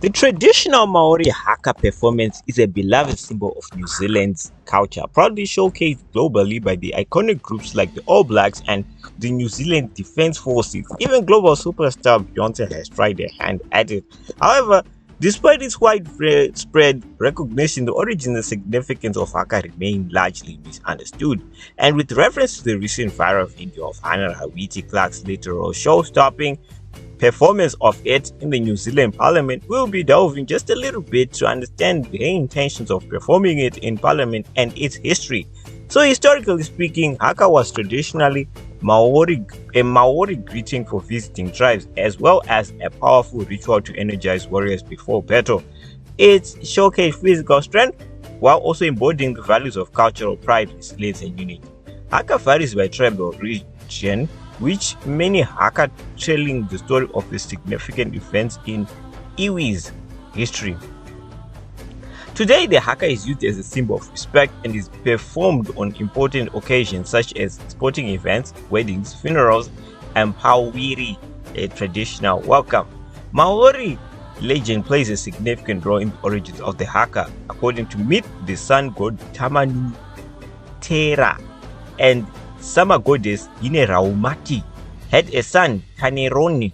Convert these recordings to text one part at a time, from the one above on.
The traditional Maori Haka performance is a beloved symbol of New Zealand's culture, proudly showcased globally by the iconic groups like the All Blacks and the New Zealand Defence Forces. Even global superstar Beyonce has tried her hand at it. However, despite its widespread recognition, the origin and significance of Haka remain largely misunderstood. And with reference to the recent viral video of Hana Rawhiti, Clarke's literal show-stopping performance of it in the New Zealand Parliament, we'll be delving just a little bit to understand the intentions of performing it in Parliament and its history. So historically speaking, Haka was traditionally a Maori greeting for visiting tribes, as well as a powerful ritual to energize warriors before battle. It showcased physical strength while also embodying the values of cultural pride, resilience, and unity. Haka varies by tribal region, which many Haka telling the story of the significant events in Iwi's history. Today, the Haka is used as a symbol of respect and is performed on important occasions such as sporting events, weddings, funerals, and Pauwiri, a traditional welcome. Maori legend plays a significant role in the origins of the Haka. According to myth, the sun god Tamanu Tera and summer goddess Rawhiti had a son, Kaneroni.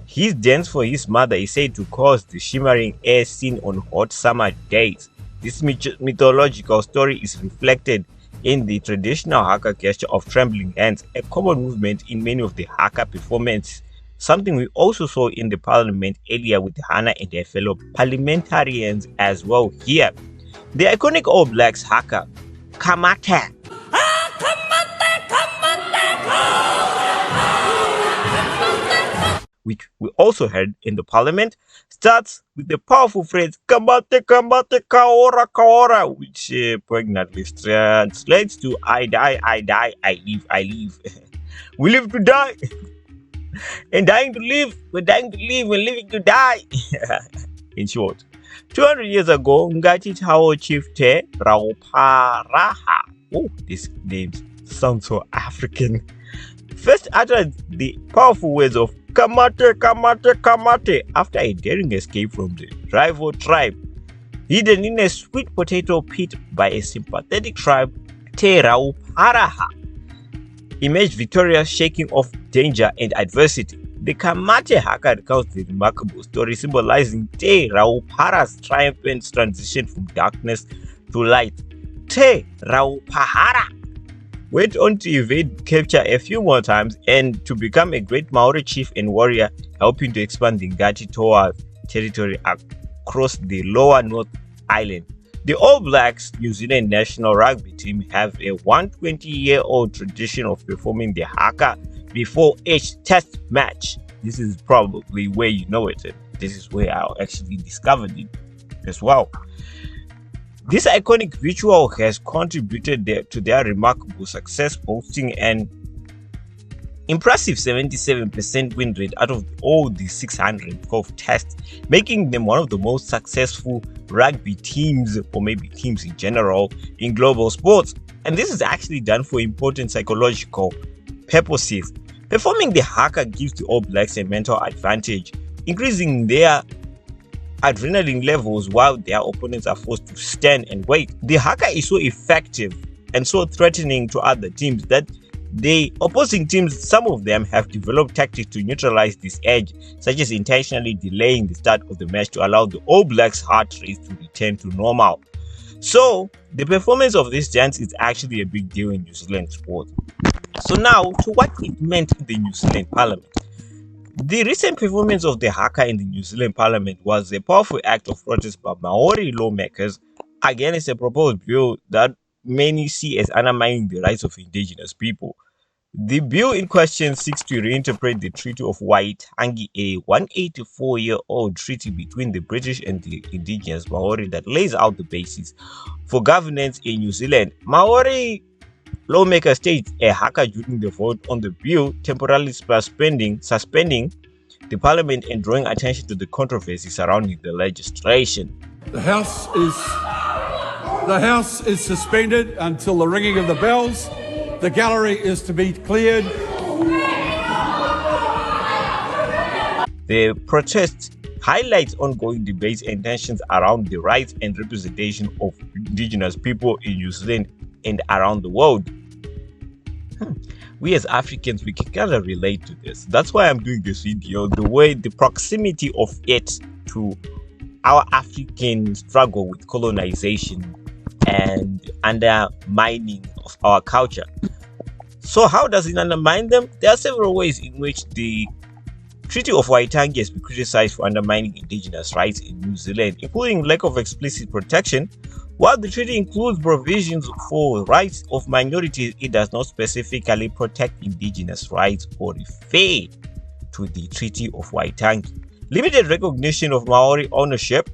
His dance for his mother is said to cause the shimmering air seen on hot summer days. This mythological story is reflected in the traditional Haka gesture of trembling hands, a common movement in many of the Haka performances, something we also saw in the parliament earlier with Hana and their fellow parliamentarians as well here. The iconic All Blacks Haka, Kamata, which we also heard in the parliament, starts with the powerful phrase "Kamate, kamate, kaora, kaora," which poignantly translates to "I die, I die, I live, I live." We live to die, and dying to live. We're dying to live, we're living to die. In short, 200 years ago, Ngati Tao chief Te Rauparaha. Oh, these names sound so African. First uttered the powerful words of Kamate, Kamate, Kamate after a daring escape from the rival tribe. Hidden in a sweet potato pit by a sympathetic tribe, Te Rauparaha emerged victorious, shaking off danger and adversity. The Kamate Haka recounts the remarkable story, symbolizing Te Raupara's triumphant transition from darkness to light. Te Raupahara went on to evade capture a few more times and to become a great Maori chief and warrior, helping to expand the Ngati Toa territory across the lower North Island. The All Blacks New Zealand national rugby team have a 120-year-old tradition of performing the Haka before each test match. This is probably where you know it. This is where I actually discovered it as well. This iconic ritual has contributed to their remarkable success, boasting an impressive 77% win rate out of all the 612 tests, making them one of the most successful rugby teams, or maybe teams in general, in global sports. And this is actually done for important psychological purposes. Performing the Haka gives the All Blacks a mental advantage, increasing their adrenaline levels while their opponents are forced to stand and wait. The Haka is so effective and so threatening to other teams that the opposing teams, some of them, have developed tactics to neutralize this edge, such as intentionally delaying the start of the match to allow the All Blacks' heart rate to return to normal. So, the performance of this dance is actually a big deal in New Zealand sport. So now, to what it meant in the New Zealand Parliament. The recent performance of the Haka in the New Zealand Parliament was a powerful act of protest by Maori lawmakers against a proposed bill that many see as undermining the rights of indigenous people. The bill in question seeks to reinterpret the Treaty of Waitangi, a 184-year-old treaty between the British and the indigenous Maori that lays out the basis for governance in New Zealand. Maori lawmakers staged a Haka during the vote on the bill, temporarily suspending the parliament and drawing attention to the controversy surrounding the legislation. The House is suspended until the ringing of the bells. The gallery is to be cleared. The protests highlights ongoing debates and tensions around the rights and representation of indigenous people in New Zealand and around the world. We as Africans, we can kind of relate to this. That's why I'm doing this video. The proximity of it to our African struggle with colonization and undermining of our culture. So how does it undermine them? There are several ways in which the Treaty of Waitangi has been criticized for undermining indigenous rights in New Zealand, including lack of explicit protection. While the treaty includes provisions for rights of minorities, it does not specifically protect indigenous rights or refer to the Treaty of Waitangi. Limited recognition of Maori ownership,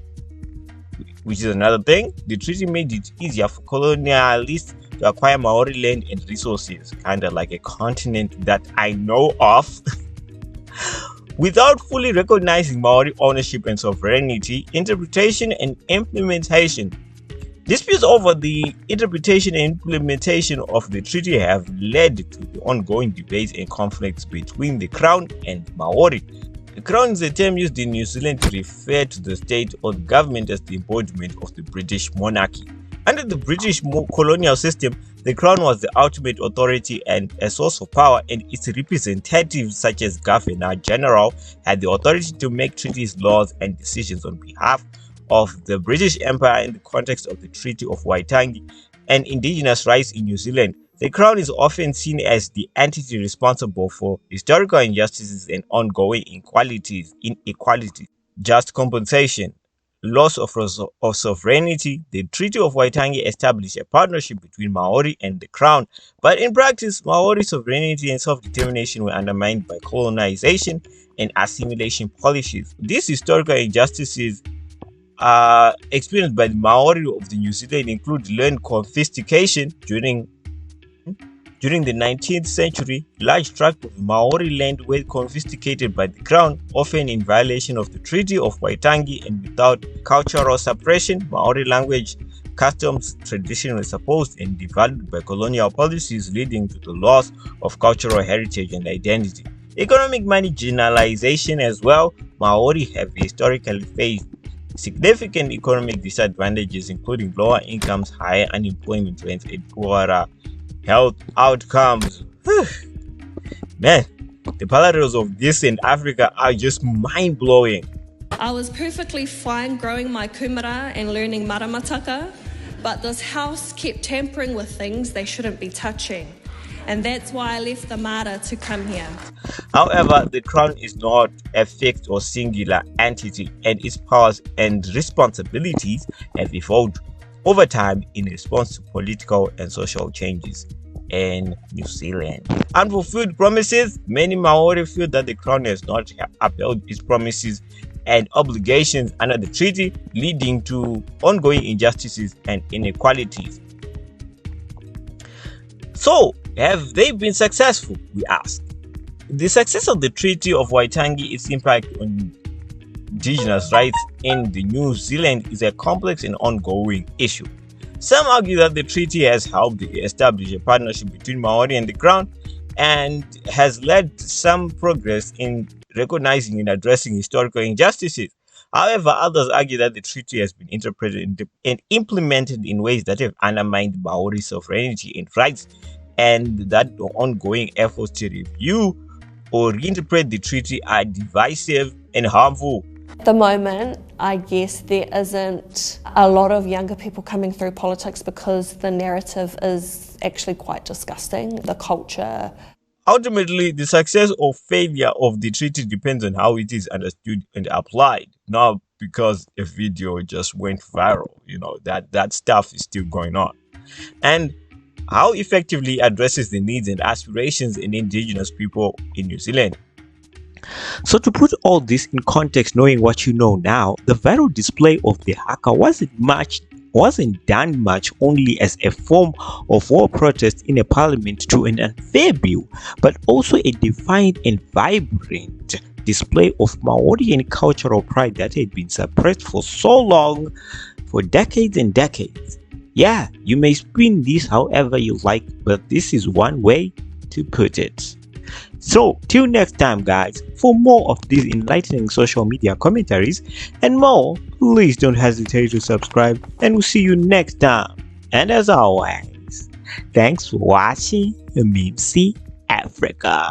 which is another thing. The treaty made it easier for colonialists to acquire Maori land and resources, kind of like a continent that I know of. Without fully recognizing Maori ownership and sovereignty, interpretation and implementation. Disputes over the interpretation and implementation of the treaty have led to the ongoing debates and conflicts between the Crown and Maori. The Crown is a term used in New Zealand to refer to the state or the government as the embodiment of the British monarchy. Under the British colonial system, the Crown was the ultimate authority and a source of power, and its representatives such as Governor General had the authority to make treaties, laws and decisions on behalf of the British Empire in the context of the Treaty of Waitangi and indigenous rights in New Zealand. The Crown is often seen as the entity responsible for historical injustices and ongoing inequalities, just compensation, loss of sovereignty. The Treaty of Waitangi established a partnership between Maori and the Crown, but in practice, Maori sovereignty and self-determination were undermined by colonization and assimilation policies. These historical injustices experienced by the Maori of the New Zealand include land confiscation during the 19th century. Large tracts of Maori land were confiscated by the Crown, often in violation of the Treaty of Waitangi and without cultural suppression. Maori language, customs, tradition were suppressed and devalued by colonial policies, leading to the loss of cultural heritage and identity. Economic marginalization as well. Maori have historically faced significant economic disadvantages, including lower incomes, higher unemployment rates, and poorer health outcomes. Man, the parallels of this in Africa are just mind-blowing. I was perfectly fine growing my kumara and learning maramataka, but this house kept tampering with things they shouldn't be touching. And that's why I left the Mara to come here. However, the Crown is not a fixed or singular entity, and its powers and responsibilities have evolved over time in response to political and social changes in New Zealand. Unfulfilled promises. Many Maori feel that the Crown has not upheld its promises and obligations under the treaty, leading to ongoing injustices and inequalities. So, have they been successful, we ask? The success of the Treaty of Waitangi, its impact on indigenous rights in the New Zealand is a complex and ongoing issue. Some argue that the treaty has helped establish a partnership between Maori and the Crown and has led to some progress in recognizing and addressing historical injustices. However, others argue that the treaty has been interpreted and implemented in ways that have undermined Maori sovereignty and rights, and that the ongoing efforts to review or reinterpret the treaty are divisive and harmful. At the moment, I guess there isn't a lot of younger people coming through politics because the narrative is actually quite disgusting. The culture. Ultimately, the success or failure of the treaty depends on how it is understood and applied. Not because a video just went viral, that stuff is still going on. And how effectively addresses the needs and aspirations in indigenous people in New Zealand. So to put all this in context, knowing what you know now, the viral display of the Haka wasn't done much only as a form of war protest in a parliament to an unfair bill, but also a defiant and vibrant display of Maorian cultural pride that had been suppressed for so long, for decades and decades. Yeah, you may spin this however you like, but this is one way to put it. So, till next time, guys, for more of these enlightening social media commentaries and more, please don't hesitate to subscribe, and we'll see you next time. And as always, thanks for watching MC Africa.